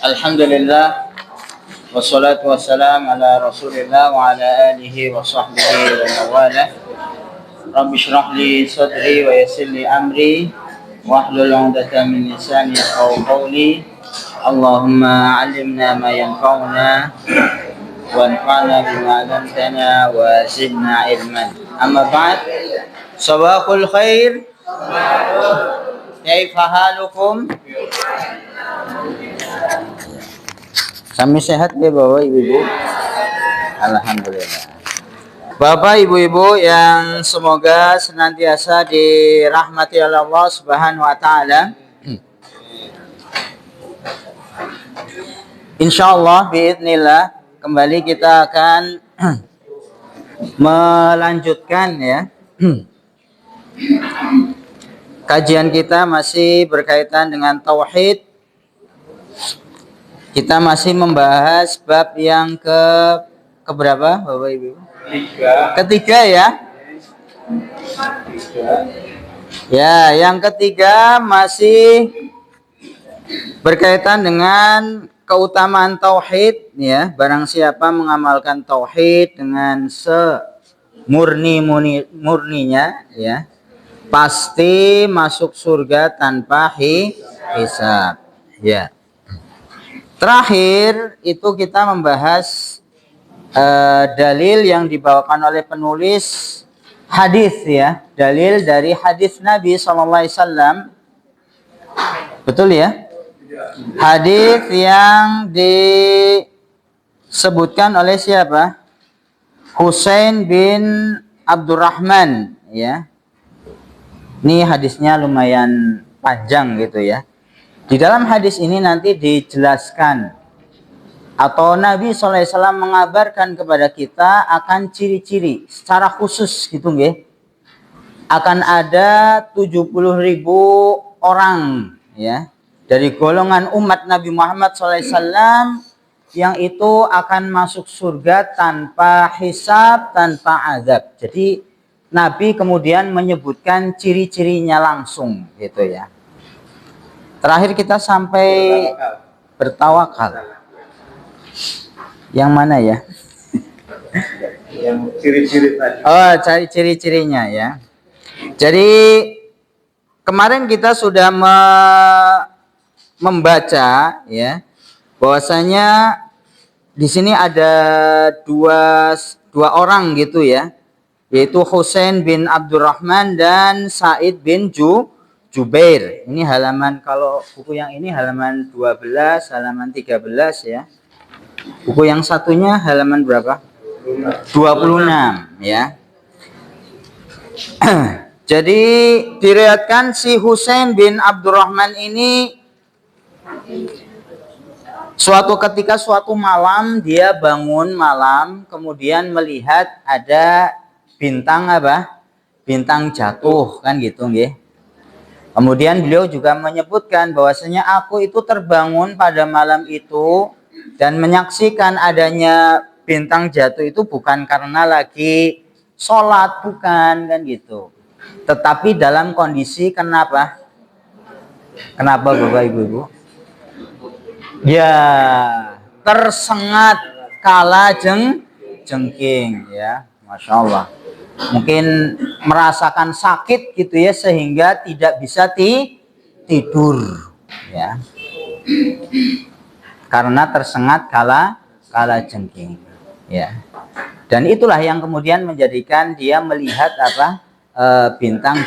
Alhamdulillah wassalatu wassalam ala Rasulillah wa ala alihi wa sahbihi wa mawala. Rabbi shrah li sadri wa yassir li amri wahlul 'uqdatam min lisani yafqahu qawli. Allahumma 'allimna ma yanfa'una wanfa'na bima 'allamtana wa zidna ilman. Amma ba'd. Sabahul khair. Kaifa halukum? Kami sehat ya Bapak Ibu-ibu. Alhamdulillah. Bapak Ibu-ibu yang semoga senantiasa dirahmati oleh Allah Subhanahu wa taala. Insyaallah biidznillah kembali kita akan melanjutkan ya. Kajian kita masih berkaitan dengan tauhid. Kita masih membahas bab yang keberapa Bapak Ibu? Ketiga ya. Ya, yang ketiga masih berkaitan dengan keutamaan tauhid ya. Barang siapa mengamalkan tauhid dengan semurni-murninya ya, pasti masuk surga tanpa hisab. Ya. Terakhir itu kita membahas dalil yang dibawakan oleh penulis hadis ya, dalil dari hadis Nabi SAW. Betul ya? Hadis yang disebutkan oleh siapa? Husain bin Abdurrahman ya. Ini hadisnya lumayan panjang gitu ya. Di dalam hadis ini nanti dijelaskan atau Nabi SAW mengabarkan kepada kita akan ciri-ciri secara khusus gitu nggih. Akan ada 70.000 orang ya dari golongan umat Nabi Muhammad SAW yang itu akan masuk surga tanpa hisab, tanpa azab. Jadi Nabi kemudian menyebutkan ciri-cirinya langsung gitu ya. Terakhir kita sampai bertawakal. Yang mana ya? Yang ciri-ciri tadi. Oh, cari ciri-cirinya ya. Jadi kemarin kita sudah membaca ya bahwasanya di sini ada dua orang gitu ya, yaitu Husain bin Abdurrahman dan Sa'id bin Jubair. Ini halaman, kalau buku yang ini halaman 12, halaman 13 ya. Buku yang satunya halaman berapa? 26 ya. Jadi diriwayatkan si Husain bin Abdurrahman ini suatu ketika suatu malam dia bangun malam kemudian melihat ada bintang apa? Bintang jatuh kan gitu nggih. Kemudian beliau juga menyebutkan bahwasanya aku itu terbangun pada malam itu dan menyaksikan adanya bintang jatuh itu bukan karena lagi sholat, bukan kan gitu. Tetapi dalam kondisi kenapa? Kenapa Bapak Ibu? Ya, tersengat kala jengking ya, Masya Allah. Mungkin merasakan sakit gitu ya sehingga tidak bisa tidur ya karena tersengat kala jengking ya. Dan itulah yang kemudian menjadikan dia melihat apa bintang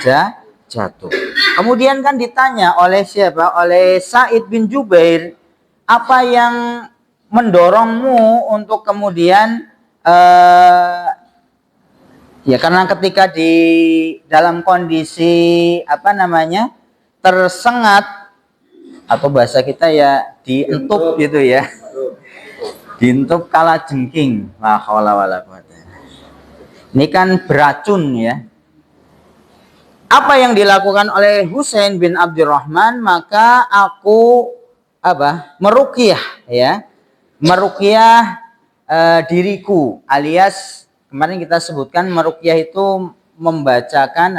jatuh. Kemudian kan ditanya oleh siapa? Oleh Sa'id bin Jubair, apa yang mendorongmu untuk kemudian ya karena ketika di dalam kondisi apa namanya tersengat atau bahasa kita ya dientup gitu ya, dientup kala jengking. La haula wala quwata. Ini kan beracun ya. Apa yang dilakukan oleh Husain bin Abdurrahman? Maka aku meruqyah ya, meruqyah diriku, alias kemarin kita sebutkan meruqyah itu membacakan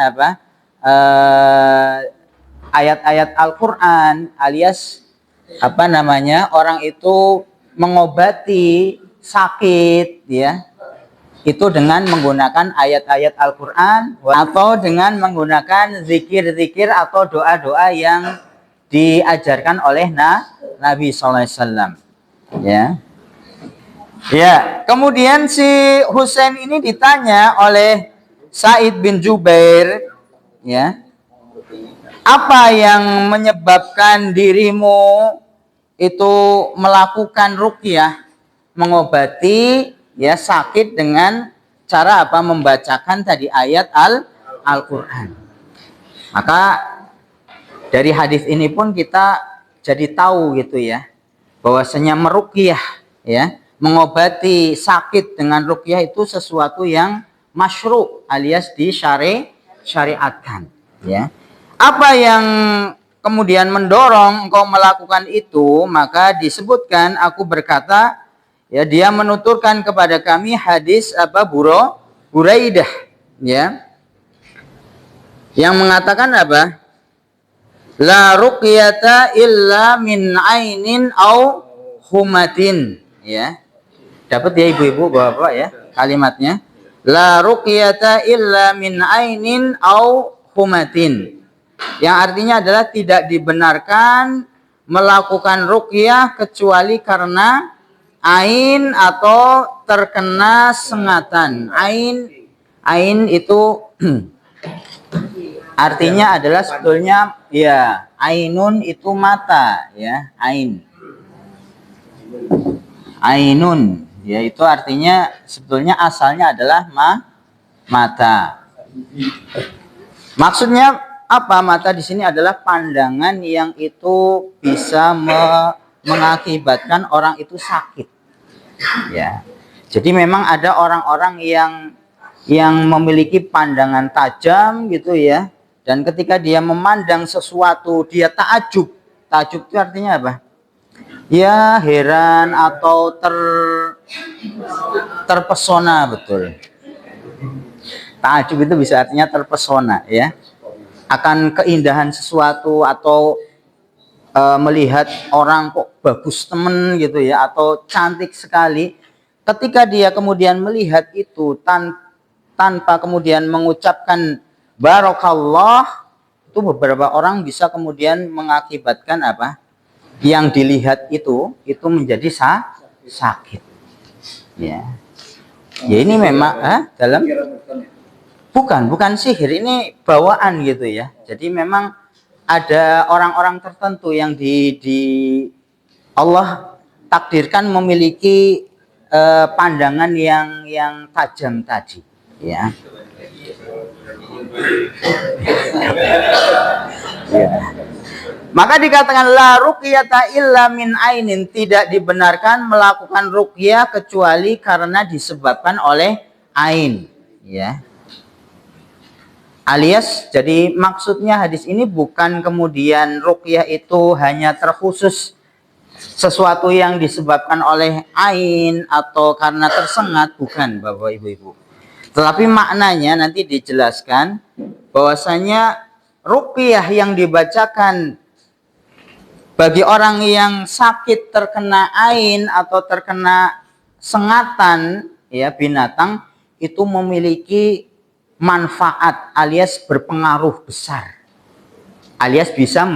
ayat-ayat Al-Qur'an alias orang itu mengobati sakit ya, itu dengan menggunakan ayat-ayat Al-Qur'an atau dengan menggunakan zikir-zikir atau doa-doa yang diajarkan oleh Nabi sallallahu alaihi wasallam ya. Ya, kemudian si Husain ini ditanya oleh Sa'id bin Jubair ya, apa yang menyebabkan dirimu itu melakukan ruqyah, mengobati ya sakit dengan cara apa? Membacakan tadi ayat Al-Qur'an. Maka dari hadis ini pun kita jadi tahu gitu ya, bahwasanya meruqyah ya, mengobati sakit dengan ruqyah itu sesuatu yang masyru' alias disyariatkan ya. Apa yang kemudian mendorong engkau melakukan itu? Maka disebutkan, aku berkata ya, dia menuturkan kepada kami hadis Buraidah ya, yang mengatakan apa? La ruqyata illa min ainin au humatin ya. Dapat ya ibu-ibu, bapak ya kalimatnya. La ruqyata illa min ainin au humatin. Yang artinya adalah tidak dibenarkan melakukan ruqyah kecuali karena ain atau terkena sengatan. Ain itu artinya adalah sebetulnya ya, ainun itu mata ya, ainun ya, itu artinya sebetulnya asalnya adalah mata. Maksudnya apa? Mata di sini adalah pandangan yang itu bisa mengakibatkan orang itu sakit ya. Jadi memang ada orang-orang yang memiliki pandangan tajam gitu ya, dan ketika dia memandang sesuatu dia takjub itu artinya apa ya, heran atau terpesona. Betul, takjub itu bisa artinya terpesona ya, akan keindahan sesuatu, atau melihat orang kok bagus temen gitu ya, atau cantik sekali. Ketika dia kemudian melihat itu tanpa kemudian mengucapkan barakallah, itu beberapa orang bisa kemudian mengakibatkan apa? Yang dilihat itu menjadi sakit. Ya. Ya ini memang dalam bukan sihir, ini bawaan gitu ya. Jadi memang ada orang-orang tertentu yang di Allah takdirkan memiliki pandangan yang tajam tadi ya. Ya. Maka dikatakan la ruqyata illa min ainin, tidak dibenarkan melakukan ruqyah kecuali karena disebabkan oleh ain ya. Alias jadi maksudnya hadis ini bukan kemudian ruqyah itu hanya terkhusus sesuatu yang disebabkan oleh ain atau karena tersengat, bukan Bapak Ibu-ibu. Tetapi maknanya nanti dijelaskan bahwasanya ruqyah yang dibacakan bagi orang yang sakit terkena ain atau terkena sengatan ya binatang, itu memiliki manfaat alias berpengaruh besar, alias bisa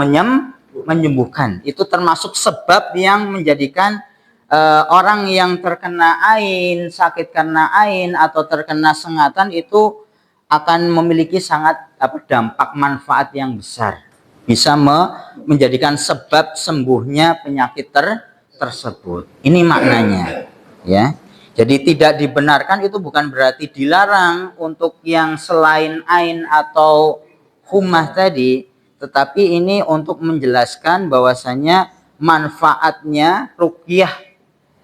menyembuhkan. Itu termasuk sebab yang menjadikan orang yang terkena ain, sakit karena ain atau terkena sengatan itu akan memiliki sangat dampak manfaat yang besar, bisa menjadikan sebab sembuhnya penyakit tersebut. Ini maknanya ya. Jadi tidak dibenarkan itu bukan berarti dilarang untuk yang selain ain atau humah tadi, tetapi ini untuk menjelaskan bahwasanya manfaatnya ruqyah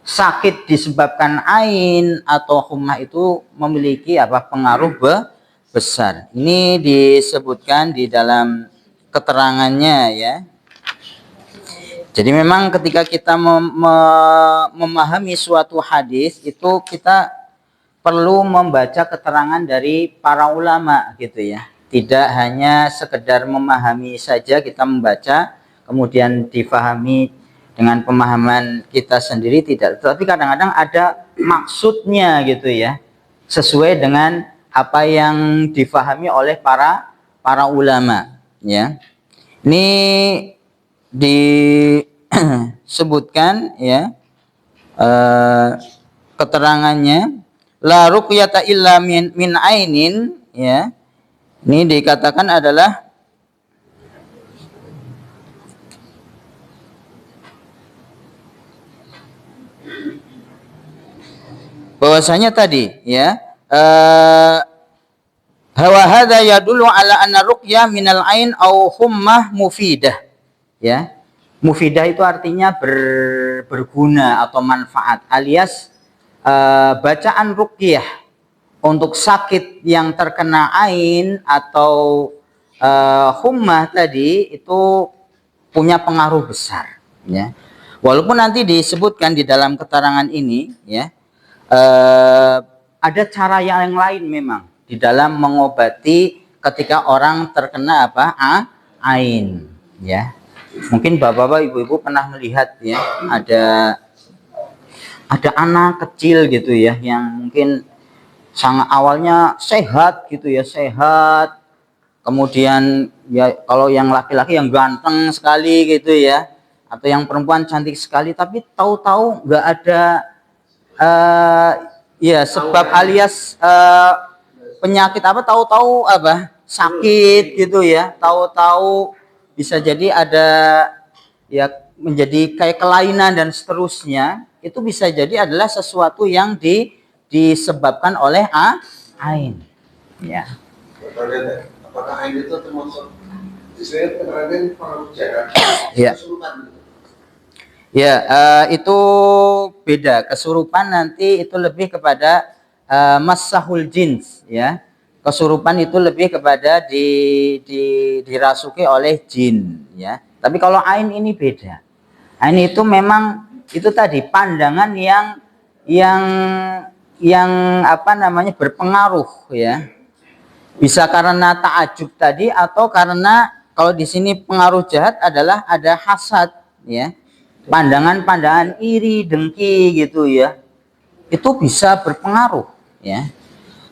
sakit disebabkan ain atau humah itu memiliki pengaruh besar. Ini disebutkan di dalam keterangannya ya. Jadi memang ketika kita memahami suatu hadis itu kita perlu membaca keterangan dari para ulama gitu ya. Tidak hanya sekedar memahami saja kita membaca, kemudian difahami dengan pemahaman kita sendiri, tidak. Tapi kadang-kadang ada maksudnya gitu ya, sesuai dengan apa yang difahami oleh para ulama. Ya, ini disebutkan ya keterangannya, la ruqyata illa min ainin, ya. Ini dikatakan adalah bahwasanya tadi ya hawa hadza yadullu ala anna ruqyah minal ain au hummah mufidah, ya. Mufidah itu artinya berguna atau manfaat, alias bacaan ruqyah untuk sakit yang terkena ain atau hummah tadi itu punya pengaruh besar, ya. Walaupun nanti disebutkan di dalam keterangan ini, ya, ada cara yang lain memang di dalam mengobati ketika orang terkena apa? Ain, ya. Mungkin bapak-bapak, ibu-ibu pernah melihat ya, ada anak kecil gitu ya, yang mungkin sangat awalnya sehat gitu ya, sehat. Kemudian ya kalau yang laki-laki yang ganteng sekali gitu ya, atau yang perempuan cantik sekali, tapi tahu-tahu nggak ada ya sebab alias penyakit apa, tahu-tahu apa sakit gitu ya, tahu-tahu bisa jadi ada ya menjadi kayak kelainan dan seterusnya, itu bisa jadi adalah sesuatu yang disebabkan oleh ain, ya. Apakah ain itu termasuk sesuai keterangan pengaruh jarak? Ya. Ya, itu beda. Kesurupan nanti itu lebih kepada masahul jins, ya. Kesurupan itu lebih kepada dirasuki oleh jin, ya. Tapi kalau ain ini beda. Ain itu memang itu tadi pandangan yang apa namanya berpengaruh, ya. Bisa karena ta'ajub tadi, atau karena kalau di sini pengaruh jahat adalah ada hasad, ya. Pandangan-pandangan iri, dengki gitu ya. Itu bisa berpengaruh, ya.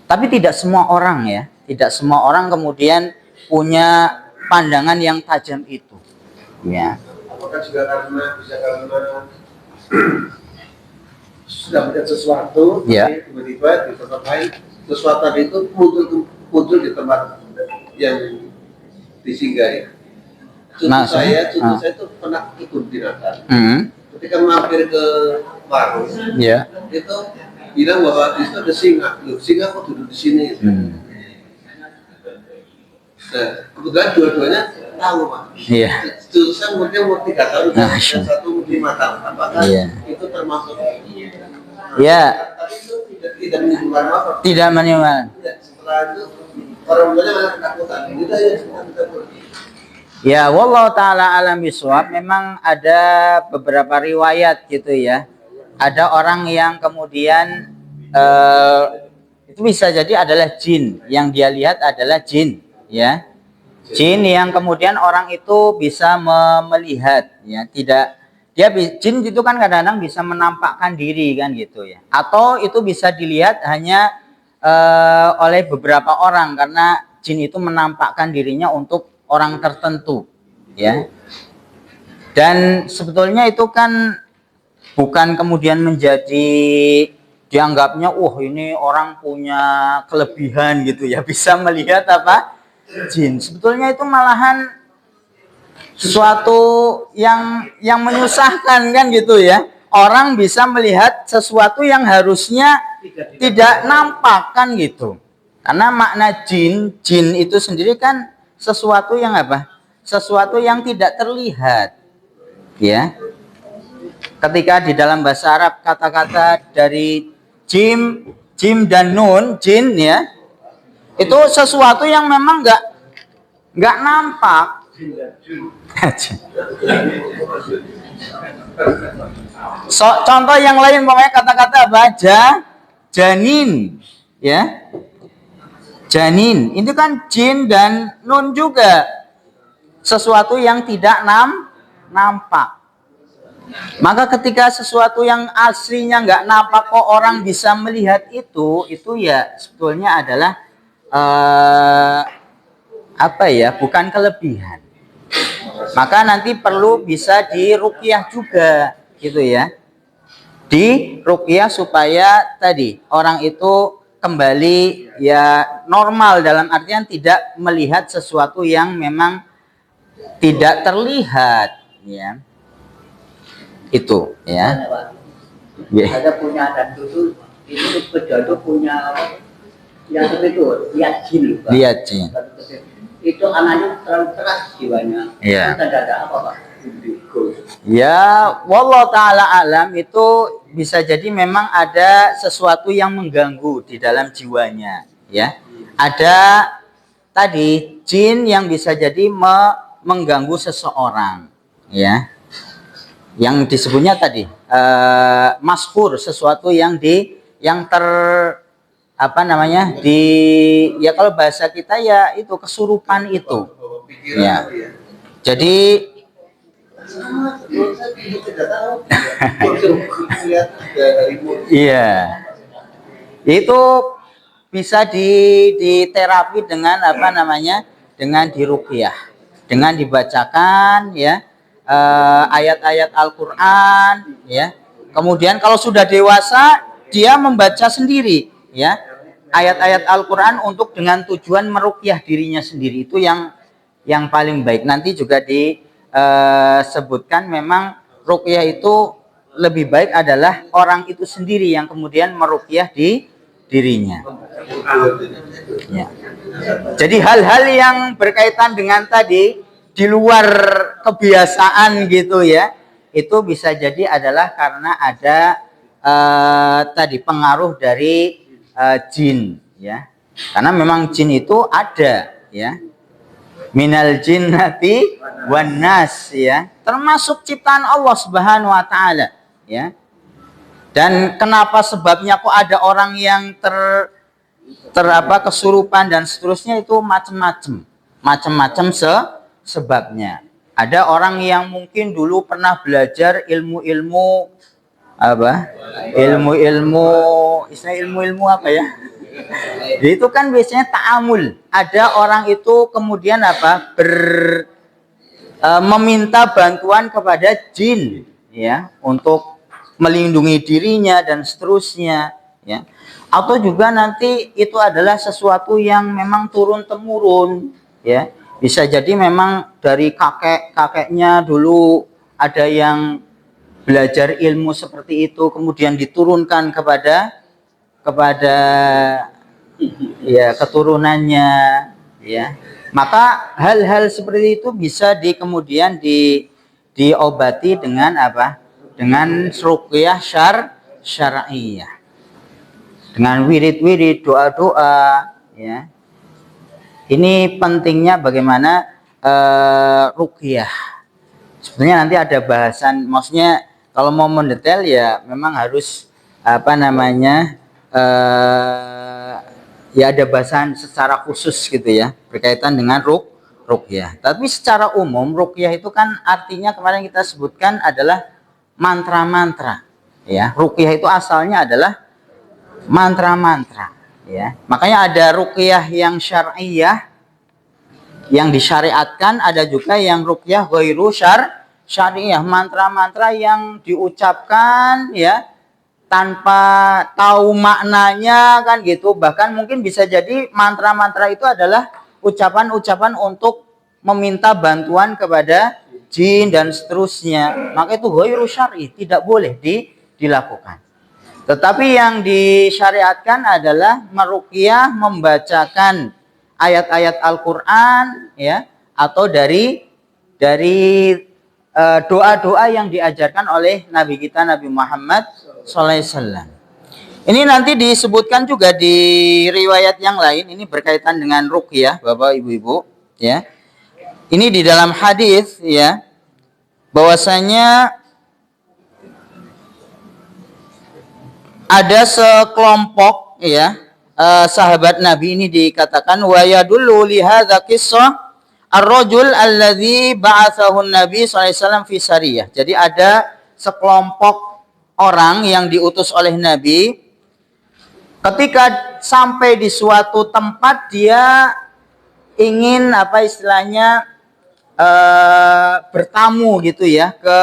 Tapi tidak semua orang, ya. Tidak semua orang kemudian punya pandangan yang tajam itu, ya. Apakah juga bisa karena sudah melihat sesuatu, ya. Tiba-tiba di tempat lain sesuatu itu muncul di tempat yang disinggahi. Contoh saya itu pernah ikut di Natal. Ketika mampir ke warung, itu bilang bahwa itu ada singa. Loh, singa kok duduk di sini? Nah, kebetulan dua-duanya tahu, Pak. Iya. Saya umur 3 tahun, dan satu umur 5 tahun. Apakah itu termasuk? Ya. Tapi itu tidak menimbulkan apa? Tidak menimbulkan. Setelah itu orang tuanya malah ketakutan. Itu aja kita. Ya, wallahu taala alam bisawab. Memang ada beberapa riwayat gitu ya. Ada orang yang kemudian itu bisa jadi adalah jin, yang dia lihat adalah jin, ya. Jin yang kemudian orang itu bisa melihat, ya. Tidak, dia jin itu kan kadang-kadang bisa menampakkan diri kan gitu ya. Atau itu bisa dilihat hanya oleh beberapa orang, karena jin itu menampakkan dirinya untuk orang tertentu, ya. Dan sebetulnya itu kan bukan kemudian menjadi dianggapnya ini orang punya kelebihan gitu ya, bisa melihat apa jin. Sebetulnya itu malahan sesuatu yang menyusahkan kan gitu ya. Orang bisa melihat sesuatu yang harusnya tidak nampak kan gitu. Karena makna jin itu sendiri kan sesuatu yang apa? Sesuatu yang tidak terlihat, ya. Ketika di dalam bahasa Arab kata-kata dari jim dan nun, jin, ya, itu sesuatu yang memang nggak nampak. Contoh yang lain pokoknya kata-kata apa aja, janin, ya. Janin, itu kan jin dan nun juga. Sesuatu yang tidak nampak. Maka ketika sesuatu yang aslinya nggak nampak kok orang bisa melihat itu ya sebetulnya adalah apa ya, bukan kelebihan. Maka nanti perlu bisa diruqyah juga gitu ya. Diruqyah supaya tadi orang itu kembali ya normal, dalam artian tidak melihat sesuatu yang memang tidak terlihat ya. Itu ya. Ada punya adat itu pejabat punya yang itu lihat jin, Pak. Lihat jin. Itu anaknya terlalu keras jiwanya. Iya. Itu ada apa, Pak? Ya, wallahu taala alam, itu bisa jadi memang ada sesuatu yang mengganggu di dalam jiwanya, ya. Ada tadi jin yang bisa jadi mengganggu seseorang, ya. Yang disebutnya tadi mashur, sesuatu yang apa namanya, ya kalau bahasa kita ya itu kesurupan itu. Ya. Jadi iya. Itu bisa diterapi dengan apa namanya? Dengan diruqyah. Dengan dibacakan ya ayat-ayat Al-Qur'an ya. Kemudian kalau sudah dewasa dia membaca sendiri ya. Ayat-ayat Al-Qur'an untuk dengan tujuan meruqyah dirinya sendiri, itu yang paling baik. Nanti juga disebutkan memang ruqyah itu lebih baik adalah orang itu sendiri yang kemudian meruqyah di dirinya. Ya. Jadi hal-hal yang berkaitan dengan tadi di luar kebiasaan gitu ya, itu bisa jadi adalah karena ada tadi pengaruh dari jin ya. Karena memang jin itu ada ya. Minal jinnati wan nas ya, termasuk ciptaan Allah Subhanahu wa taala ya. Dan kenapa sebabnya kok ada orang yang kesurupan dan seterusnya, itu macam-macam sebabnya. Ada orang yang mungkin dulu pernah belajar ilmu-ilmu ilmu-ilmu apa ya? Itu kan biasanya ta'amul. Ada orang itu kemudian meminta bantuan kepada jin ya untuk melindungi dirinya dan seterusnya ya. Atau juga nanti itu adalah sesuatu yang memang turun temurun ya. Bisa jadi memang dari kakeknya dulu ada yang belajar ilmu seperti itu, kemudian diturunkan kepada ya keturunannya ya. Maka hal-hal seperti itu bisa kemudian diobati dengan apa? Dengan ruqyah syar'iyah. Dengan wirid-wirid, doa-doa ya. Ini pentingnya bagaimana ruqyah. Sebenarnya nanti ada bahasan, maksudnya kalau mau mendetail ya memang harus apa namanya ya ada bahasan secara khusus gitu ya berkaitan dengan ruqyah. Tapi secara umum ruqyah itu kan artinya kemarin kita sebutkan adalah mantra-mantra ya. Ruqyah itu asalnya adalah mantra-mantra ya. Makanya ada ruqyah yang syar'iyah yang disyariatkan, ada juga yang ruqyah ghairu syar'iyah, mantra-mantra yang diucapkan ya tanpa tahu maknanya kan gitu. Bahkan mungkin bisa jadi mantra-mantra itu adalah ucapan-ucapan untuk meminta bantuan kepada jin dan seterusnya. Maka itu ghairu syar'i, tidak boleh dilakukan. Tetapi yang disyariatkan adalah meruqyah, membacakan ayat-ayat Al-Qur'an ya, atau dari doa-doa yang diajarkan oleh Nabi kita Nabi Muhammad SAW. Ini nanti disebutkan juga di riwayat yang lain, ini berkaitan dengan ruqyah Bapak Ibu-ibu ya. Ini di dalam hadis ya, bahwasanya ada sekelompok ya sahabat Nabi ini dikatakan wa yadullu li hadza qissah ar-rajul alladzi ba'atsahu Nabi sallallahu alaihi wasallam fi sariyah. Jadi ada sekelompok orang yang diutus oleh Nabi, ketika sampai di suatu tempat dia ingin apa istilahnya bertamu gitu ya ke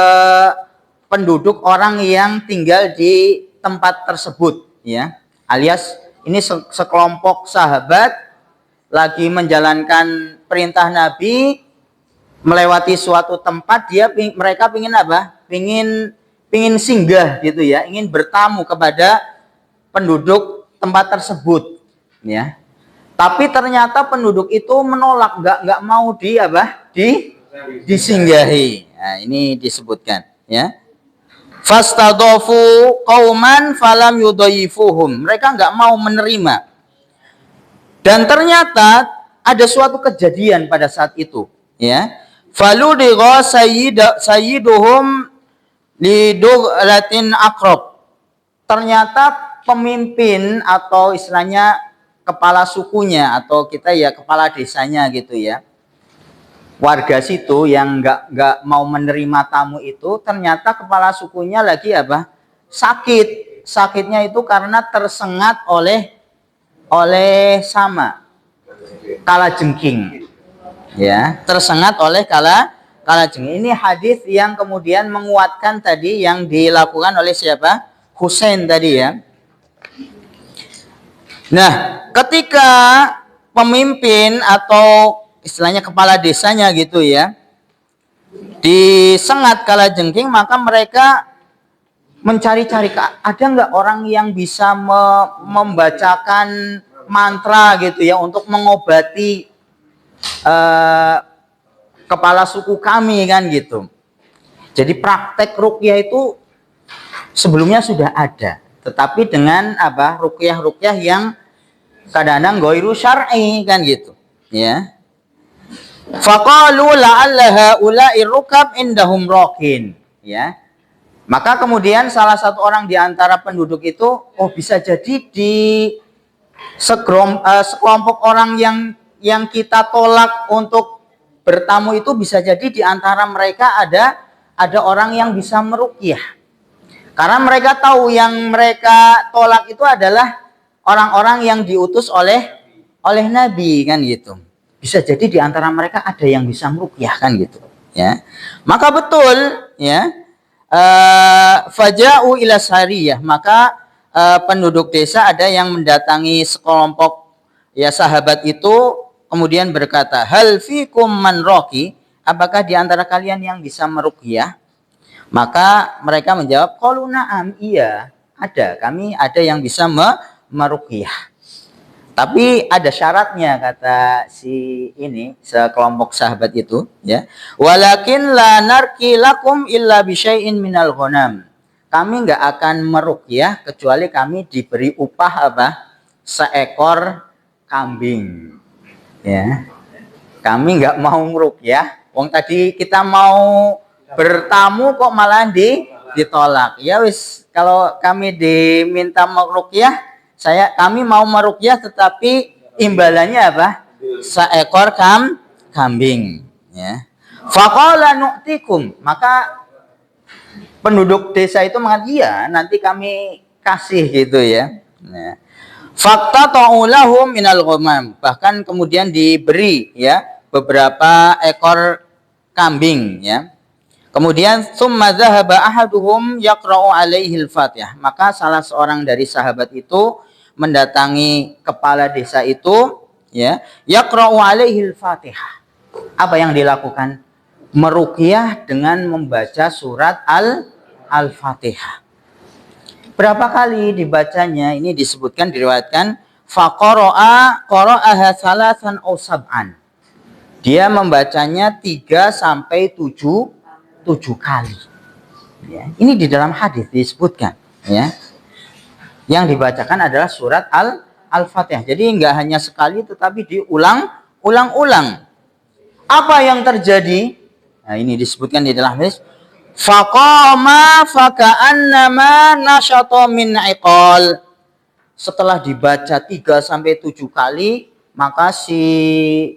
penduduk orang yang tinggal di tempat tersebut ya, alias ini sekelompok sahabat lagi menjalankan perintah Nabi melewati suatu tempat, mereka pingin apa? Pingin singgah gitu ya, ingin bertamu kepada penduduk tempat tersebut ya. Tapi ternyata penduduk itu menolak, nggak mau disinggahi. Nah, ini disebutkan ya. Fastadofu qauman falam yudayifuhum. Mereka nggak mau menerima. Dan ternyata ada suatu kejadian pada saat itu ya. Faludigha sayyiduhum lidughlatin aqrab. Ternyata pemimpin atau istilahnya kepala sukunya atau kita ya kepala desanya gitu ya, warga situ yang nggak mau menerima tamu itu, ternyata kepala sukunya lagi apa? Sakitnya itu karena tersengat oleh sama kalajengking ya, tersengat oleh kalajengking. Ini hadis yang kemudian menguatkan tadi yang dilakukan oleh siapa? Husain tadi ya. Nah, ketika pemimpin atau istilahnya kepala desanya gitu ya disengat kalajengking, maka mereka mencari-cari ada nggak orang yang bisa membacakan mantra gitu ya untuk mengobati kepala suku kami kan gitu. Jadi praktek ruqyah itu sebelumnya sudah ada, tetapi dengan apa? Ruqyah yang kadang-kadang ghairu syar'i kan gitu ya. Faqalu la'alla haula'i rukab indahum raqin ya. Maka kemudian salah satu orang di antara penduduk itu, oh bisa jadi di sekelompok orang yang kita tolak untuk bertamu itu, bisa jadi di antara mereka ada orang yang bisa meruqyah. Karena mereka tahu yang mereka tolak itu adalah orang-orang yang diutus oleh Nabi kan gitu. Bisa jadi di antara mereka ada yang bisa meruqyah kan gitu ya. Maka betul ya, faja'u ila sariyah, maka penduduk desa ada yang mendatangi sekelompok ya sahabat itu, kemudian berkata, hal fikum man raqi, apakah di antara kalian yang bisa meruqyah? Maka mereka menjawab, qalu na'am, iya, kami ada yang bisa meruqyah. Tapi ada syaratnya, kata si ini sekelompok sahabat itu ya. Walakin la narqi lakum illa bi syai'in minal ghanam. Kami enggak akan meruqyah kecuali kami diberi upah apa? Seekor kambing. Ya. Kami enggak mau meruqyah. Wong tadi kita mau bertamu kok malah ditolak. Ya wis, kalau kami diminta meruqyah, kami mau meruqyah, tetapi imbalannya apa? Seekor kambing ya. Faqala nu'tikum, maka penduduk desa itu mengatakan, iya, nanti kami kasih gitu ya. Nah, fakta ta'ulahum minal ghamam, bahkan kemudian diberi ya beberapa ekor kambing ya. Kemudian summa dzahaba ahaduhum yaqra'u alaihi al-Fatihah, maka salah seorang dari sahabat itu mendatangi kepala desa itu ya, yaqra'u alaihi al-Fatihah. Apa yang dilakukan? Meruqyah dengan membaca surat Al-Fatihah. Berapa kali dibacanya? Ini disebutkan, diriwayatkan, qara'aha salasan aw sab'an. Dia membacanya 3 sampai 7 kali. Ya, ini di dalam hadis disebutkan ya. Yang dibacakan adalah surat Al-Fatihah. Jadi enggak hanya sekali, tetapi diulang-ulang. Apa yang terjadi? Nah, ini disebutkan di dalam hadis. Faqama faka'annama nasyata min iqal. setelah dibaca 3 sampai 7 kali, maka si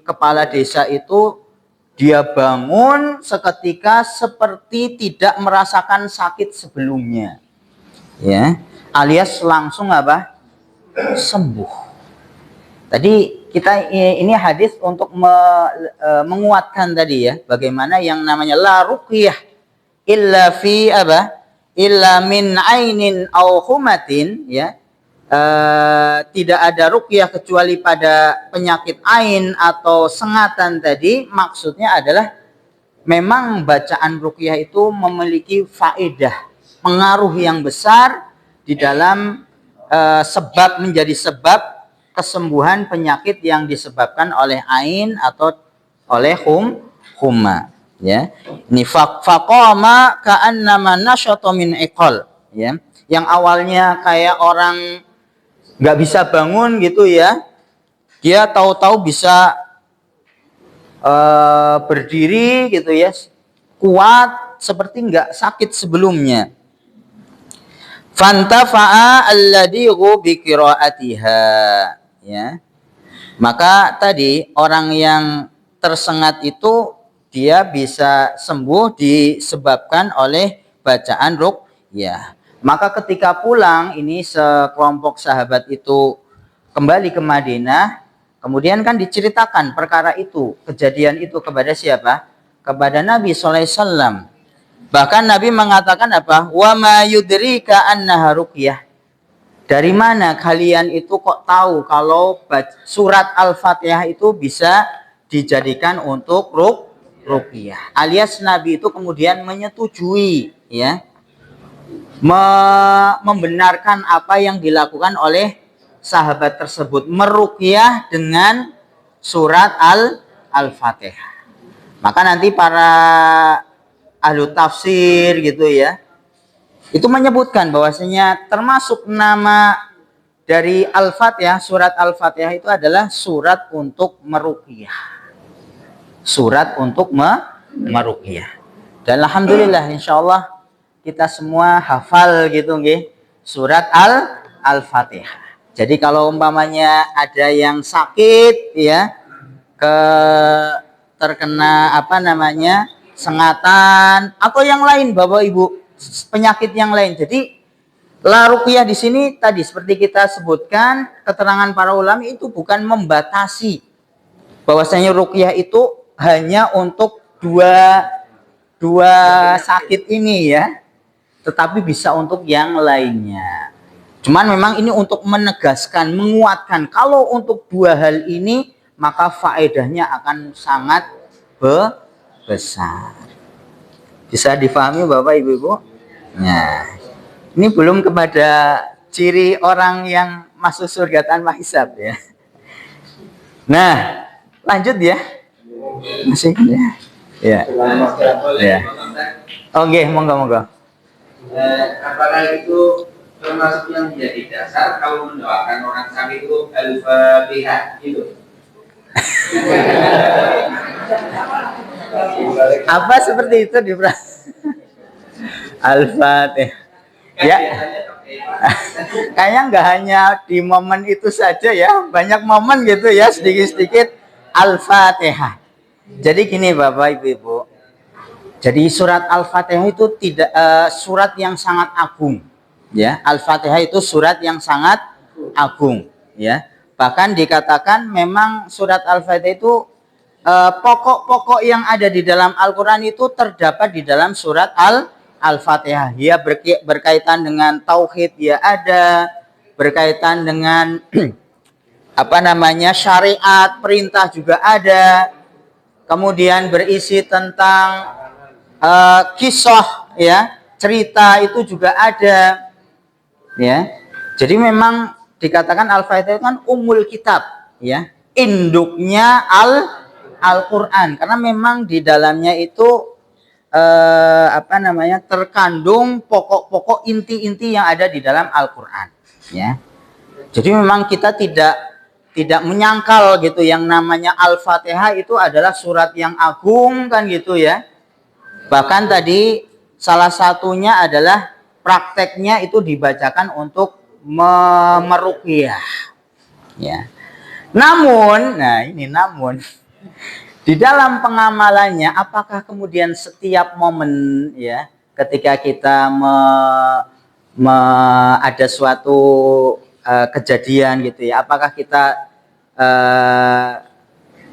kepala desa itu dia bangun seketika seperti tidak merasakan sakit sebelumnya. Ya, alias langsung apa? Sembuh. Tadi kita ini hadis untuk menguatkan tadi ya, bagaimana yang namanya la ruqyah illa fi apa? Illa min ainin au humatin ya. Tidak ada ruqyah kecuali pada penyakit ain atau sengatan tadi. Maksudnya adalah memang bacaan ruqyah itu memiliki faedah, pengaruh yang besar di dalam sebab menjadi sebab kesembuhan penyakit yang disebabkan oleh ain atau oleh humma ya. Ini faqama ka'annama nasyata min iqal ya. Yang awalnya kayak orang nggak bisa bangun gitu ya, dia tahu-tahu bisa berdiri gitu ya, kuat seperti nggak sakit sebelumnya. Fantafa'a alladhi bi qiraatiha ya. Maka tadi orang yang tersengat itu dia bisa sembuh disebabkan oleh bacaan ruqyah. Maka ketika pulang ini sekelompok sahabat itu kembali ke Madinah, kemudian kan diceritakan perkara itu, kejadian itu kepada siapa? Kepada Nabi sallallahu alaihi wasallam. Bahkan Nabi mengatakan apa? Wa ma yudrika annaha ruqyah. Dari mana kalian itu kok tahu kalau surat Al-Fatihah itu bisa dijadikan untuk ruqyah? Alias Nabi itu kemudian menyetujui ya, membenarkan apa yang dilakukan oleh sahabat tersebut, meruqyah dengan surat Al-Fatihah. Maka nanti para ahlu tafsir gitu ya, itu menyebutkan bahwasanya termasuk nama dari Al-Fatihah, surat Al-Fatihah itu adalah surat untuk meruqyah. Surat untuk meruqyah. Dan alhamdulillah insyaallah kita semua hafal gitu nggih, surat Al-Fatihah. Jadi kalau umpamanya ada yang sakit ya, terkena apa namanya? Sengatan atau yang lain Bapak Ibu, penyakit yang lain. Jadi la ruqyah di sini tadi seperti kita sebutkan, keterangan para ulama itu bukan membatasi bahwasanya ruqyah itu hanya untuk dua sakit ini ya, tetapi bisa untuk yang lainnya. Cuman memang ini untuk menegaskan, menguatkan kalau untuk dua hal ini maka faedahnya akan sangat besar. Bisa difahami Bapak Ibu? Nah, ini belum kepada ciri orang yang masuk surga tanpa hisab ya. Nah, lanjut ya. Masih ya. Ya. Ya. Oke, monggo. Apakah itu termasuk yang menjadi dasar kalau mendoakan orang sakit itu Al-Fatihah gitu? Apa seperti itu di Al-Fatihah ya. Kayaknya nggak hanya di momen itu saja ya, banyak momen gitu ya, sedikit-sedikit Al-Fatihah. Jadi gini Bapak Ibu, jadi surat Al-Fatihah itu tidak surat yang sangat agung ya. Al-Fatihah itu surat yang sangat agung ya. Bahkan dikatakan memang surat Al-Fatihah itu pokok-pokok yang ada di dalam Al-Quran itu terdapat di dalam surat Al-Fatihah. Ya berkaitan dengan tauhid ya ada, berkaitan dengan apa namanya syariat, perintah juga ada. Kemudian berisi tentang kisah ya, cerita itu juga ada. Ya. Jadi memang dikatakan Al-Fatihah itu kan umul kitab ya, induknya Al-Quran, karena memang di dalamnya itu apa namanya terkandung pokok-pokok inti-inti yang ada di dalam Al-Quran ya. Jadi memang kita tidak menyangkal gitu yang namanya Al-Fatihah itu adalah surat yang agung kan gitu ya. Bahkan tadi salah satunya adalah prakteknya itu dibacakan untuk meruqyah. Ya. Namun, nah ini namun di dalam pengamalannya, apakah kemudian setiap momen ya ketika kita ada suatu kejadian gitu ya, apakah kita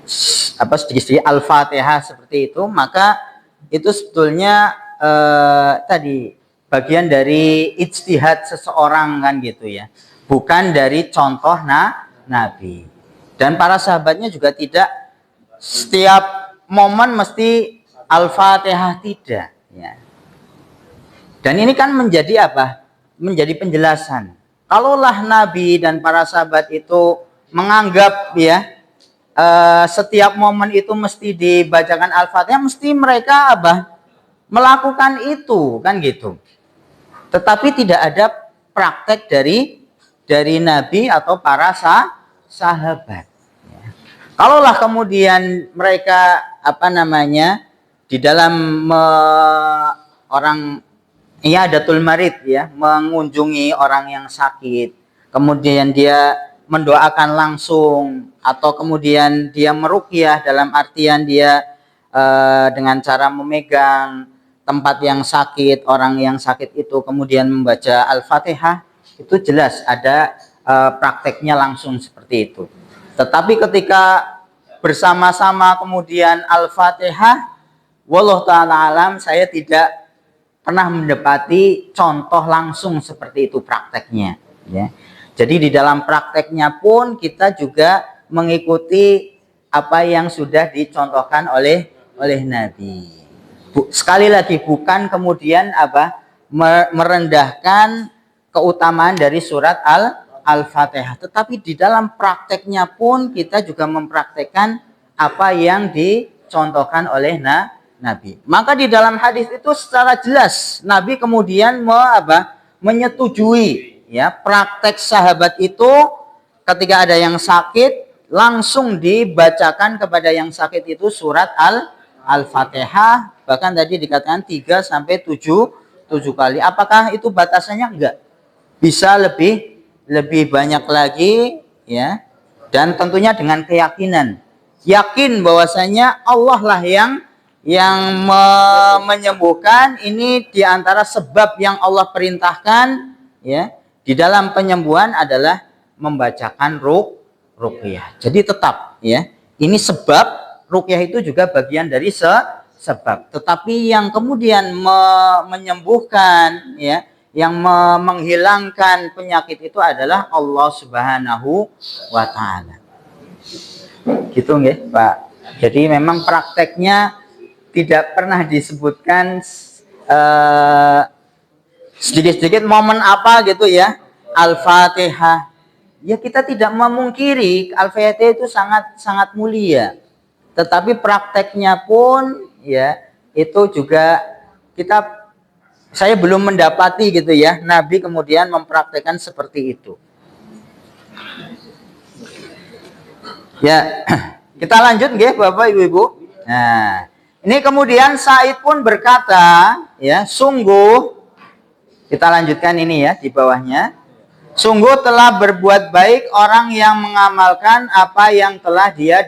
sedikit-sedikit Al-Fatihah seperti itu, maka itu sebetulnya tadi bagian dari ijtihad seseorang kan gitu ya, bukan dari contoh Nabi. Dan para sahabatnya juga tidak setiap momen mesti Al-Fatihah, tidak ya. Dan ini kan menjadi apa? Menjadi penjelasan. Kalaulah Nabi dan para sahabat itu menganggap ya setiap momen itu mesti dibacakan Al-Fatihah, mesti mereka apa? Melakukan itu kan gitu. Tetapi tidak ada praktek dari Nabi atau para sahabat. Ya. Kalaulah kemudian mereka di dalam orang Iyadatul Marid ya, mengunjungi orang yang sakit, kemudian dia mendoakan langsung, atau kemudian dia meruqyah dalam artian dia dengan cara memegang tempat yang sakit, orang yang sakit itu kemudian membaca Al-Fatihah, itu jelas ada prakteknya langsung seperti itu. Tetapi ketika bersama-sama kemudian Al-Fatihah, wallahu ta'ala alam, saya tidak pernah mendapati contoh langsung seperti itu prakteknya ya. Jadi di dalam prakteknya pun kita juga mengikuti apa yang sudah dicontohkan oleh Nabi. Sekali lagi, bukan kemudian merendahkan keutamaan dari surat Al-Fatihah, tetapi di dalam prakteknya pun kita juga mempraktekkan apa yang dicontohkan oleh Nabi. Maka di dalam hadis itu secara jelas Nabi kemudian menyetujui ya praktek sahabat itu ketika ada yang sakit langsung dibacakan kepada yang sakit itu surat Al-Fatihah, bahkan tadi dikatakan 3 sampai 7 kali. Apakah itu batasannya? Enggak. Bisa lebih banyak lagi ya. Dan tentunya dengan keyakinan. Yakin bahwasanya Allah lah yang menyembuhkan. Ini diantara sebab yang Allah perintahkan ya di dalam penyembuhan adalah membacakan ruqyah. Jadi tetap ya, ini sebab, ruqyah itu juga bagian dari sebab. Tetapi yang kemudian menyembuhkan ya, yang menghilangkan penyakit itu adalah Allah Subhanahu wa taala. Gitu nggih, Pak. Jadi memang prakteknya tidak pernah disebutkan sedikit-sedikit momen apa gitu ya, Al-Fatihah. Ya kita tidak memungkiri Al-Fatihah itu sangat mulia. Tetapi prakteknya pun ya itu juga saya belum mendapati gitu ya Nabi kemudian mempraktekkan seperti itu. Ya, kita lanjut nggih Bapak Ibu-ibu. Nah, ini kemudian Said pun berkata, ya, sungguh, kita lanjutkan ini ya di bawahnya. Sungguh telah berbuat baik orang yang mengamalkan apa yang telah dia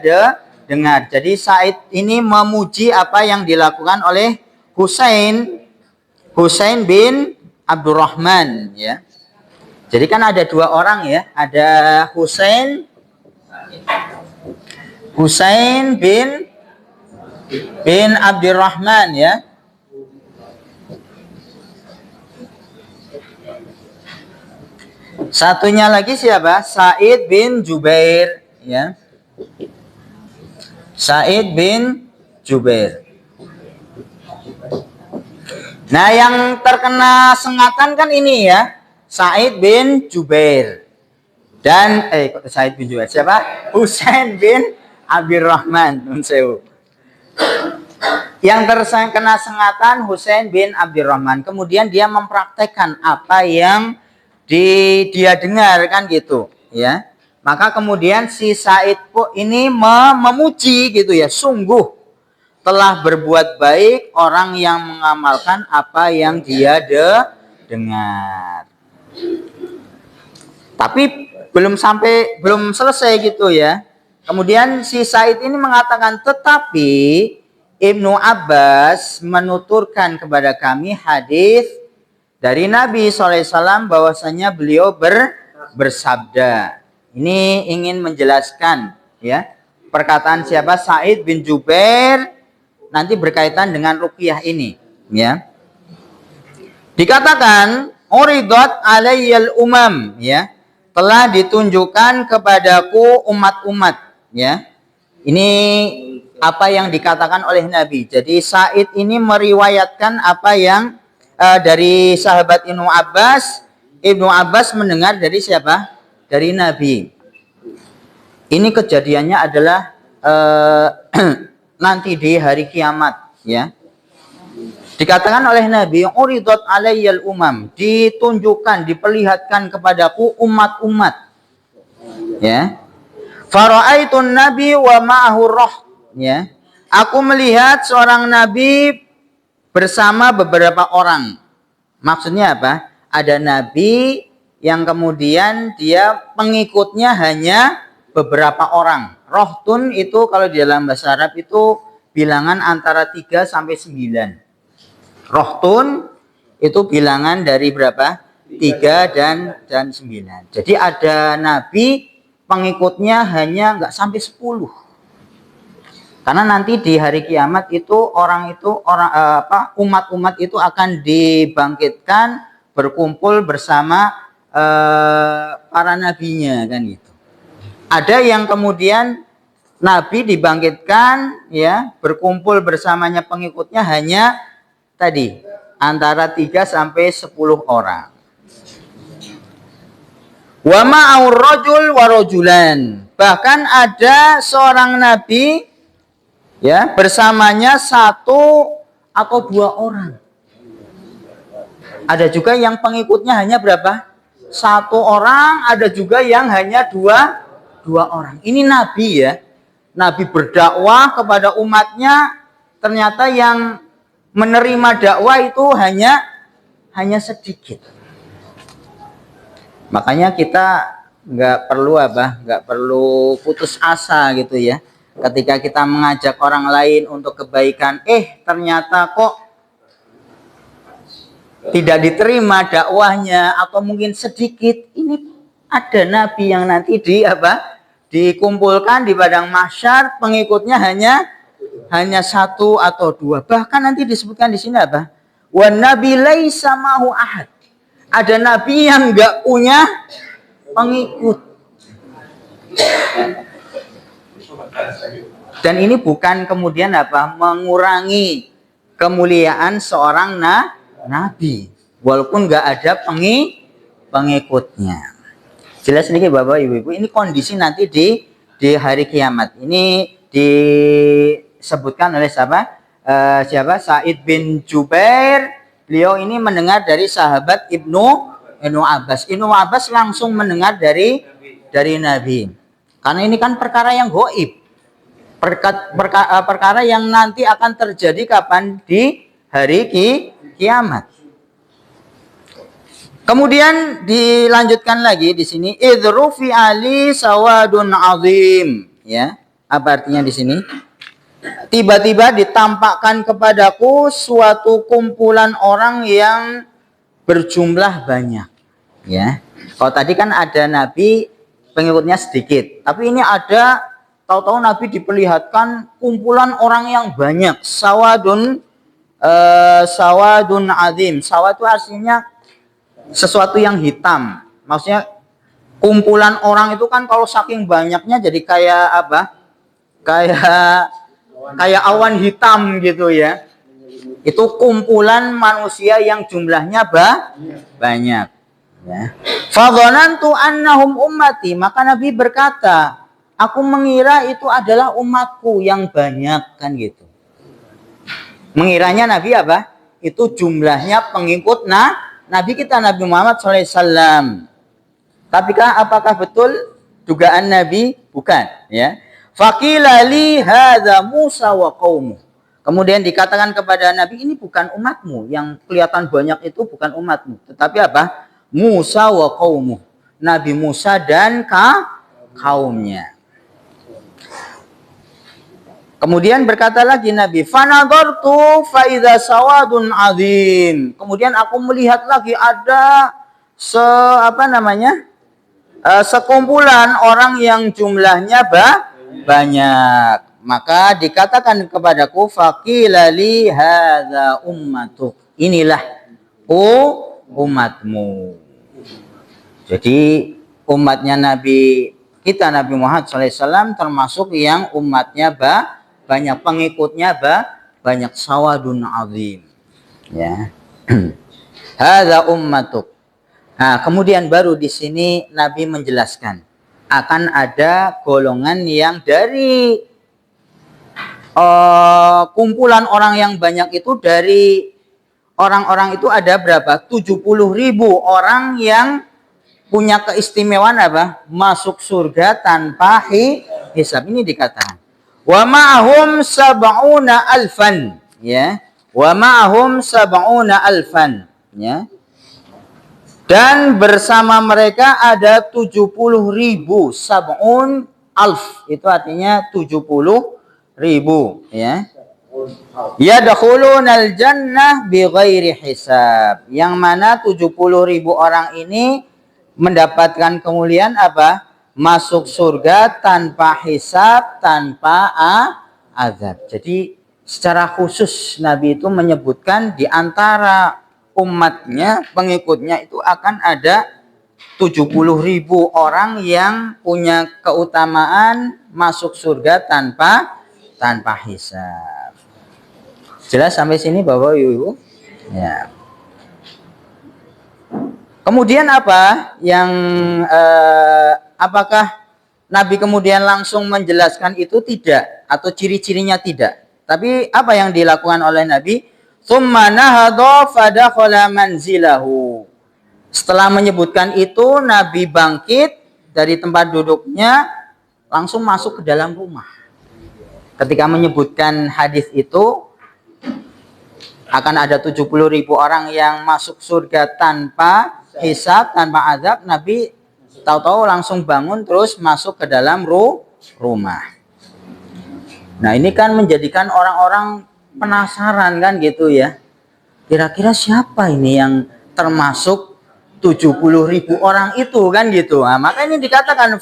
dengar. Jadi Said ini memuji apa yang dilakukan oleh Husain bin Abdurrahman ya. Jadi kan ada dua orang ya, ada Husain bin Abdurrahman ya. Satunya lagi siapa? Sa'id bin Jubair ya. Sa'id bin Jubair. Nah, yang terkena sengatan kan ini ya, Sa'id bin Jubair. Dan Sa'id bin Jubair siapa? Husain bin Abdurrahman. Yang terkena sengatan Husain bin Abdurrahman. Kemudian dia mempraktekkan apa yang dia dengar kan gitu ya. Maka kemudian si Said ini memuji gitu ya, sungguh telah berbuat baik orang yang mengamalkan apa yang dia dengar. Tapi belum selesai gitu ya. Kemudian si Said ini mengatakan, tetapi Ibnu Abbas menuturkan kepada kami hadis dari Nabi SAW bahwasanya beliau bersabda. Ini ingin menjelaskan ya perkataan siapa, Sa'id bin Jubair, nanti berkaitan dengan ruqyah ini ya. Dikatakan uridat alayyal umam ya, telah ditunjukkan kepadaku umat-umat ya. Ini apa yang dikatakan oleh Nabi. Jadi Sa'id ini meriwayatkan apa yang dari sahabat Ibnu Abbas. Ibnu Abbas mendengar dari siapa? Dari Nabi. Ini kejadiannya adalah nanti di hari kiamat ya. Dikatakan oleh Nabi, uridat alayyal umam, ditunjukkan, diperlihatkan kepadaku umat-umat. Ya. Fara'aitun nabi wa ma'ahu roh. Ya. Aku melihat seorang nabi bersama beberapa orang. Maksudnya apa? Ada nabi yang kemudian dia pengikutnya hanya beberapa orang. Rohtun itu kalau di dalam bahasa Arab itu bilangan antara 3 sampai 9. Rohtun itu bilangan dari berapa? 3 dan 9. Jadi ada nabi pengikutnya hanya nggak sampai 10. Karena nanti di hari kiamat itu umat-umat itu akan dibangkitkan berkumpul bersama para nabinya kan gitu. Ada yang kemudian nabi dibangkitkan ya, berkumpul bersamanya pengikutnya hanya tadi antara 3 sampai 10 orang. Wa ma'aur rajul wa rajulan. Bahkan ada seorang nabi ya, bersamanya 1 atau 2 orang. Ada juga yang pengikutnya hanya berapa? 1 orang, ada juga yang hanya 2 orang. Ini nabi ya. Nabi berdakwah kepada umatnya, ternyata yang menerima dakwah itu hanya sedikit. Makanya kita nggak perlu putus asa gitu ya. Ketika kita mengajak orang lain untuk kebaikan, ternyata kok tidak diterima dakwahnya atau mungkin sedikit. Ini ada nabi yang nanti dikumpulkan di padang mahsyar, pengikutnya hanya 1 atau 2. Bahkan nanti disebutkan di sini apa? Wan nabi laisa ma'hu ahad. Ada nabi yang enggak punya pengikut. Dan ini bukan kemudian mengurangi kemuliaan seorang nabi, walaupun enggak ada pengikutnya. Jelas nih Bapak Ibu-ibu, ini kondisi nanti di hari kiamat. Ini disebutkan oleh siapa? Sa'id bin Jubair. Beliau ini mendengar dari sahabat Ibnu Abbas. Ibnu Abbas langsung mendengar dari Nabi. Karena ini kan perkara yang gaib. Perkara yang nanti akan terjadi kapan? Di hari kiamat. Kemudian dilanjutkan lagi di sini, idrufi ali sawadun azim, ya. Apa artinya di sini? Tiba-tiba ditampakkan kepadaku suatu kumpulan orang yang berjumlah banyak, ya. Kalau tadi kan ada nabi pengikutnya sedikit, tapi ini ada tahu-tahu nabi diperlihatkan kumpulan orang yang banyak, sawadun azim. Sawad itu artinya sesuatu yang hitam. Maksudnya kumpulan orang itu kan kalau saking banyaknya jadi kayak apa? Kayak awan hitam gitu ya. Itu kumpulan manusia yang jumlahnya banyak. Ya. Fadhanantu annahum ummati, maka Nabi berkata, aku mengira itu adalah umatku yang banyak, kan gitu. Mengiranya Nabi apa? Itu jumlahnya pengikut Nabi kita Nabi Muhammad SAW. Tapi apakah betul dugaan Nabi? Bukan, ya. Faqila li hadza Musa wa qaumuh. Kemudian dikatakan kepada Nabi, ini bukan umatmu, yang kelihatan banyak itu bukan umatmu, tetapi apa? Musa wa qaumuh. Nabi Musa dan kaumnya. Kemudian berkata lagi Nabi, "Fanadhartu fa idza sawadun azim." Kemudian aku melihat lagi ada sekumpulan orang yang jumlahnya banyak. Maka dikatakan kepadaku, faqila li hadza ummatuk. Inilah umatmu. Jadi umatnya Nabi kita Nabi Muhammad SAW termasuk yang umatnya banyak, pengikutnya banyak, sawadun azim. Ya. Hadza ummatuk. Nah, kemudian baru di sini Nabi menjelaskan akan ada golongan yang dari kumpulan orang yang banyak itu, dari orang-orang itu ada berapa? 70.000 orang yang punya keistimewaan apa? Masuk surga tanpa hisab. Ini dikatakan. Wa ma'hum sab'una alfan, ya. Wa ma'hum sab'una alfan, ya. Dan bersama mereka ada 70.000, sab'un alf itu artinya 70.000, ya. Yadkhulunal jannah bighairi hisab. Yang mana 70.000 orang ini mendapatkan kemuliaan apa? Masuk surga tanpa hisab, tanpa azab. Jadi secara khusus Nabi itu menyebutkan di antara umatnya, pengikutnya itu akan ada 70.000 orang yang punya keutamaan masuk surga tanpa hisab. Jelas sampai sini Bapak Ibu? Ya. Kemudian apa yang apakah Nabi kemudian langsung menjelaskan itu? Tidak, atau ciri-cirinya tidak. Tapi apa yang dilakukan oleh Nabi? Tsumma nahadha fadakhala manzilahu. Setelah menyebutkan itu, Nabi bangkit dari tempat duduknya langsung masuk ke dalam rumah. Ketika menyebutkan hadis itu akan ada 70.000 orang yang masuk surga tanpa hisab, tanpa azab, Nabi tahu-tahu langsung bangun terus masuk ke dalam rumah. Nah, ini kan menjadikan orang-orang penasaran kan gitu ya. Kira-kira siapa ini yang termasuk 70.000 orang itu kan gitu. Nah, maka ini dikatakan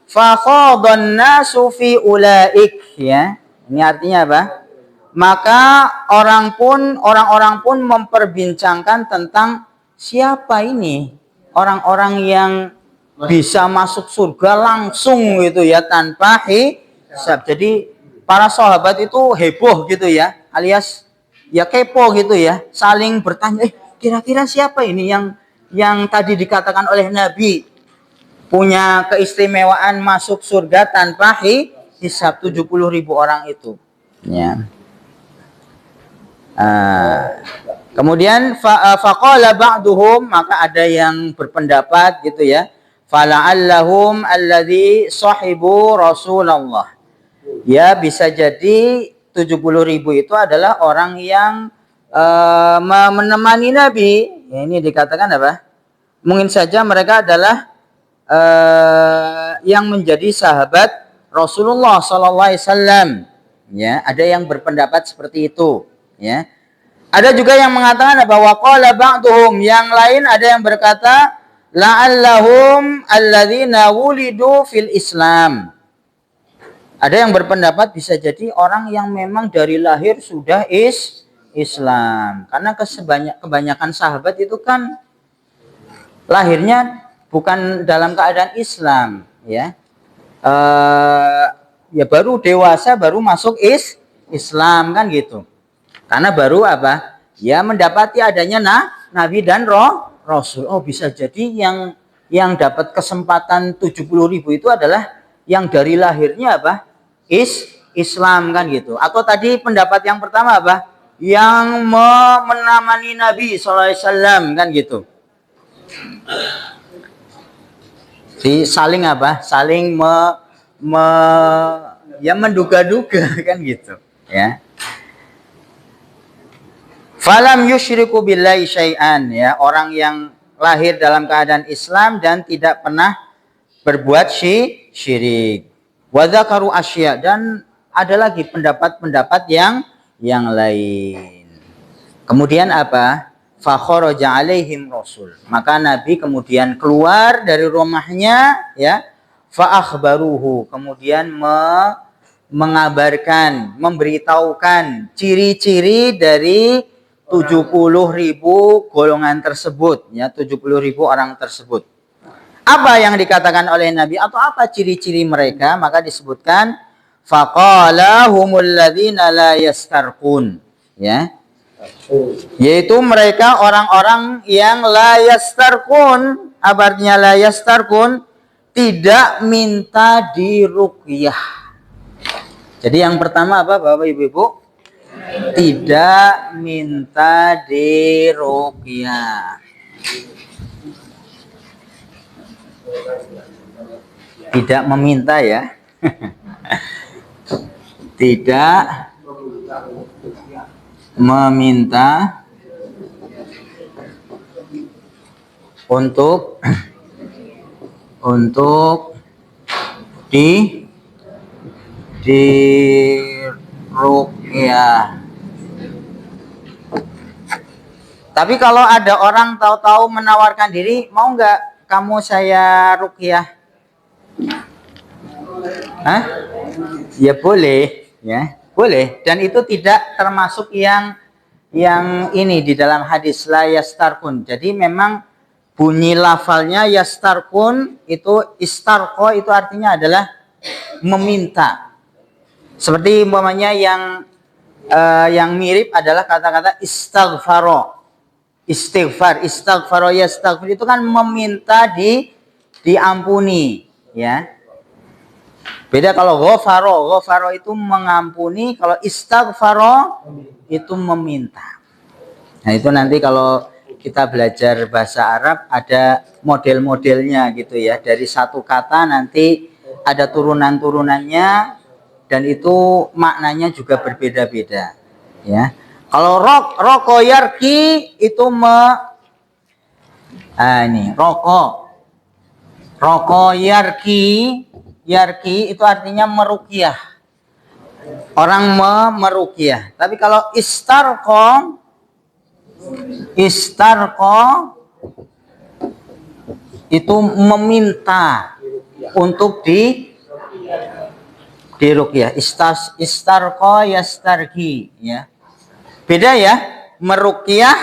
fakhadhan nasu fi ulaik, ya. Ini artinya apa? Maka orang-orang pun memperbincangkan tentang siapa ini orang-orang yang bisa masuk surga langsung gitu ya, tanpa hisab. Jadi para sahabat itu heboh gitu ya, alias ya kepo gitu ya, saling bertanya, kira-kira siapa ini yang tadi dikatakan oleh Nabi punya keistimewaan masuk surga tanpa hisab, 70.000 orang itu, ya. Kemudian faqala ba'duhum, maka ada yang berpendapat gitu ya, fala'allahum alladzi sahibu Rasulullah. Ya, bisa jadi 70.000 itu adalah orang yang menemani Nabi. Ya, ini dikatakan apa? Mungkin saja mereka adalah yang menjadi sahabat Rasulullah sallallahu alaihi wasallam. Ya, ada yang berpendapat seperti itu, ya. Ada juga yang mengatakan bahwa qala ba'duhum, yang lain ada yang berkata la'allahum alladzina wulidu fil Islam. Ada yang berpendapat bisa jadi orang yang memang dari lahir sudah Islam. Karena kebanyakan sahabat itu kan lahirnya bukan dalam keadaan Islam, ya. Ya baru dewasa, baru masuk Islam kan gitu. Karena baru apa? Ya mendapati adanya Nabi dan Rasul. Oh, bisa jadi yang dapat kesempatan 70.000 itu adalah yang dari lahirnya apa? Islam kan gitu. Atau tadi pendapat yang pertama apa? Yang menemani Nabi SAW kan gitu. Jadi saling apa? Saling ya menduga-duga kan gitu, ya. Falam yusyriku billahi syai'an, ya. Orang yang lahir dalam keadaan Islam dan tidak pernah berbuat syirik. Wa dzakaru asya, dan ada lagi pendapat-pendapat yang lain. Kemudian apa? Fa kharaja alaihim rasul. Maka Nabi kemudian keluar dari rumahnya, ya. Fa akhbaruhu, kemudian mengabarkan, memberitahukan ciri-ciri dari 70.000 golongan tersebut, ya, 70.000 orang tersebut. Apa yang dikatakan oleh Nabi atau apa ciri-ciri mereka? Maka disebutkan faqala humul ladzina la yastarqun, ya. Yaitu mereka orang-orang yang la yastarqun. Apa artinya la yastarqun? Tidak minta diruqyah. Jadi yang pertama apa Bapak Ibu-ibu? Tidak minta diruqyah. Tidak meminta, ya. Tidak meminta untuk diruqyah. Tapi kalau ada orang tahu-tahu menawarkan diri, mau nggak kamu saya ruqyah? Hah? Ya boleh, ya boleh. Dan itu tidak termasuk yang ini di dalam hadis la yastarqun. Jadi memang bunyi lafalnya yastarqun itu istarqa itu artinya adalah meminta. Seperti umpamanya yang mirip adalah kata-kata istighfar, yastaghfir itu kan meminta diampuni, ya. Beda kalau ghafaro itu mengampuni, kalau istighfar itu meminta. Nah, itu nanti kalau kita belajar bahasa Arab ada model-modelnya gitu, ya. Dari satu kata nanti ada turunan-turunannya dan itu maknanya juga berbeda-beda, ya. Kalau rokoyarki itu ini rokoyarki yarki itu artinya meruqyah. Orang meruqyah. Tapi kalau istarqa itu meminta untuk diruqyah. Istarqa yastarqi, ya. Beda, ya. Meruqyah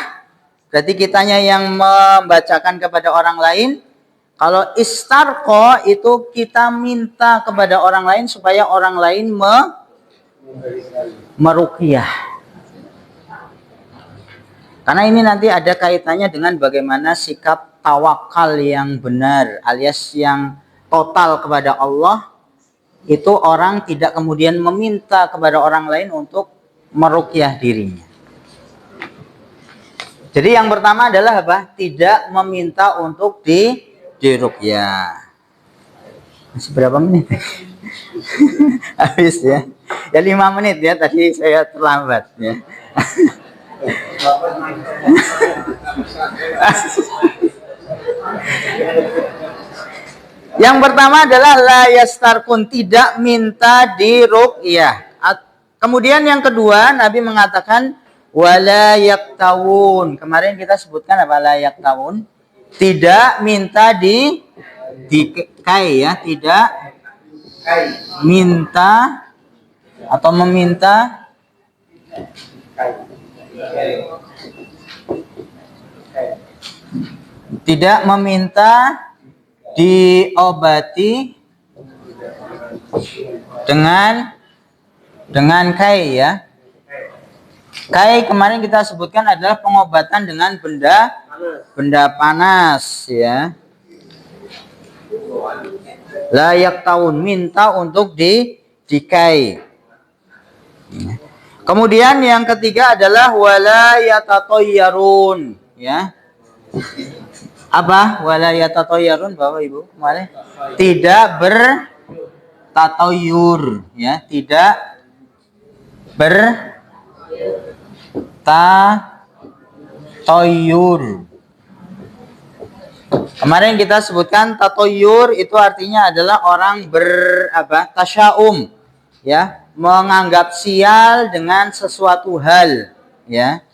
berarti kitanya yang membacakan kepada orang lain. Kalau istarqa itu kita minta kepada orang lain supaya orang lain meruqyah. Karena ini nanti ada kaitannya dengan bagaimana sikap tawakal yang benar alias yang total kepada Allah. Itu orang tidak kemudian meminta kepada orang lain untuk meruqyah dirinya. Jadi yang pertama adalah apa? Tidak meminta untuk diruqyah. Masih berapa menit? Habis, ya. Ya 5 menit, ya. Tadi saya terlambat, ya. Yang pertama adalah la yastarqun, tidak minta diruqyah. Kemudian yang kedua Nabi mengatakan wala yaktawun. Kemarin kita sebutkan apa la yaktawun? Tidak minta dikai, ya, tidak minta atau meminta tidak meminta diobati dengan kai, ya. Kai kemarin kita sebutkan adalah pengobatan dengan benda panas, ya. Layak tahun minta untuk dikai. Kemudian yang ketiga adalah wala yatatoyyarun, ya. Apa wala yatatoyyarun Bapak Ibu? Kemarin tidak bertatoyur, ya, tidak bertatoyur. Kemarin kita sebutkan tatoyur itu artinya adalah orang tasyaum, ya, menganggap sial dengan sesuatu hal, ya.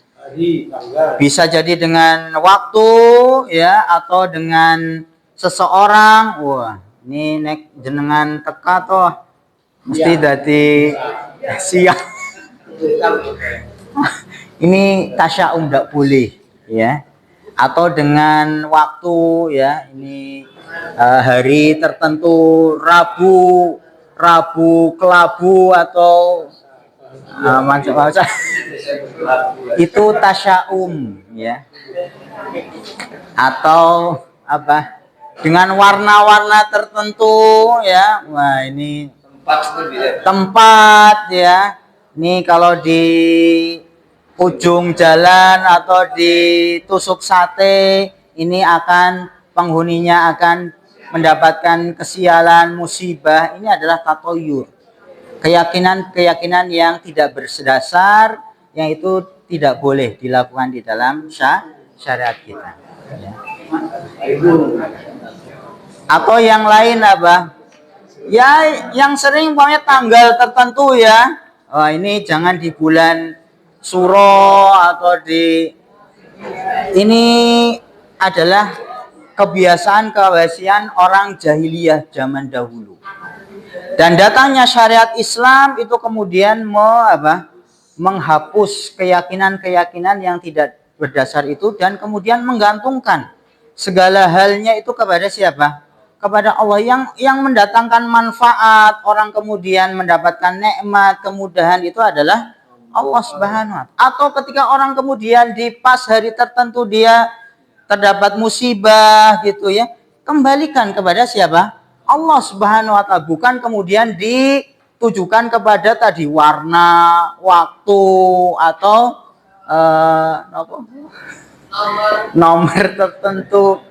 Bisa jadi dengan waktu, ya, atau dengan seseorang. Wah, ini nek jenengan teka toh mesti dadi sial. Ini tasyaum tidak boleh, ya. Atau dengan waktu, ya, ini hari tertentu, Rabu Kelabu atau macam-macam. Itu tasyaum, ya. Atau apa? Dengan warna-warna tertentu, ya. Wah, ini tempat, ya. Ini kalau di ujung jalan atau ditusuk sate, ini penghuninya akan mendapatkan kesialan, musibah. Ini adalah tatoyur. Keyakinan yang tidak berdasar, yang itu tidak boleh dilakukan di dalam syariat kita. Ya. Atau yang lain apa? Ya, yang sering punya tanggal tertentu, ya. Oh, ini jangan di bulan Suro atau ini adalah kebiasaan orang jahiliyah zaman dahulu. Dan datangnya syariat Islam itu kemudian menghapus keyakinan-keyakinan yang tidak berdasar itu dan kemudian menggantungkan segala halnya itu kepada siapa? Kepada Allah yang mendatangkan manfaat, orang kemudian mendapatkan nikmat, kemudahan itu adalah Allah Subhanahu wa ta'ala. Atau ketika orang kemudian di pas hari tertentu dia terdapat musibah gitu, ya, kembalikan kepada siapa? Allah Subhanahu wa ta'ala, bukan kemudian ditujukan kepada tadi warna, waktu atau nomor tertentu.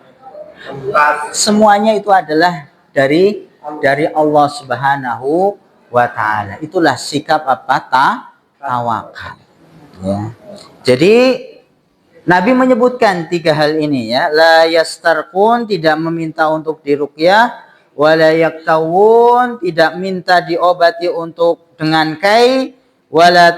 Semuanya itu adalah dari Allah Subhanahu wa ta'ala. Itulah sikap tawakal, ya. Jadi Nabi menyebutkan 3 hal ini, ya. La yastarqun, tidak meminta untuk diruqyah, wala yaktawun, tidak minta diobati untuk dengan kai, wala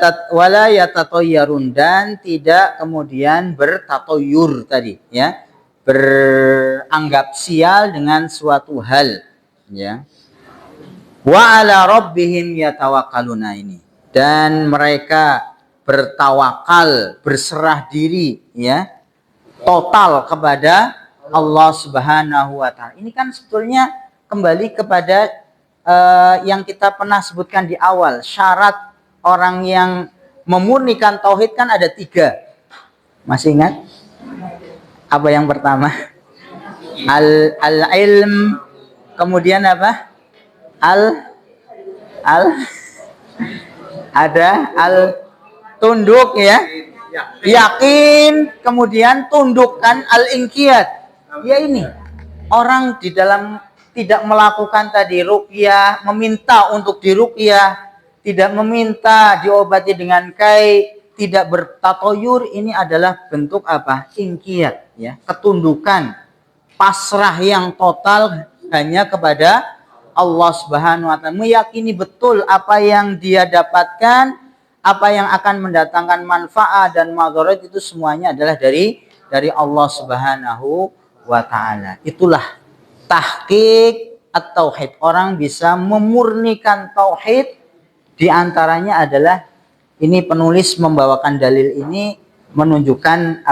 yatatoyyarun, dan tidak kemudian bertatoyur tadi, ya. Beranggap sial dengan suatu hal, ya. Wa ala rabbihim yatawakkaluna, ini. Dan mereka bertawakal, berserah diri, ya, total kepada Allah Subhanahu wa ta'ala. Ini kan sebetulnya kembali kepada yang kita pernah sebutkan di awal. Syarat orang yang memurnikan tauhid kan ada 3. Masih ingat? Apa yang pertama? Al-ilm, kemudian apa? Ada tunduk, ya, yakin, kemudian tundukkan al-inqiyad. Ya, ini orang di dalam tidak melakukan tadi ruqyah, meminta untuk diruqyah, tidak meminta diobati dengan kai, tidak bertatoyur, ini adalah bentuk apa? Inqiyad, ya, ketundukan, pasrah yang total hanya kepada Allah Subhanahu wa ta'ala, meyakini betul apa yang dia dapatkan, apa yang akan mendatangkan manfaat dan madharat, itu semuanya adalah dari Allah Subhanahu wa ta'ala. Itulah tahqiq at-tauhid. Orang bisa memurnikan tauhid, di antaranya adalah ini penulis membawakan dalil ini menunjukkan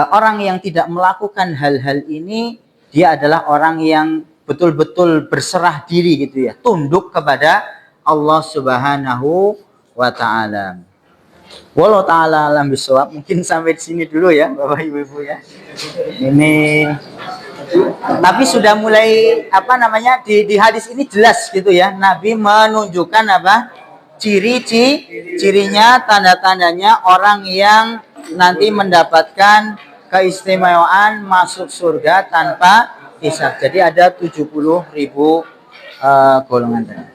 orang yang tidak melakukan hal-hal ini, dia adalah orang yang betul-betul berserah diri gitu, ya, tunduk kepada Allah Subhanahu wa ta'ala. Wallahu ta'ala alam bisawab. Mungkin sampai di sini dulu, ya, Bapak Ibu, ya. Ini tapi sudah mulai di hadis ini jelas gitu, ya. Nabi menunjukkan cirinya, tanda-tandanya orang yang nanti mendapatkan keistimewaan masuk surga tanpa hisab. Jadi ada 70.000 golongan tadi.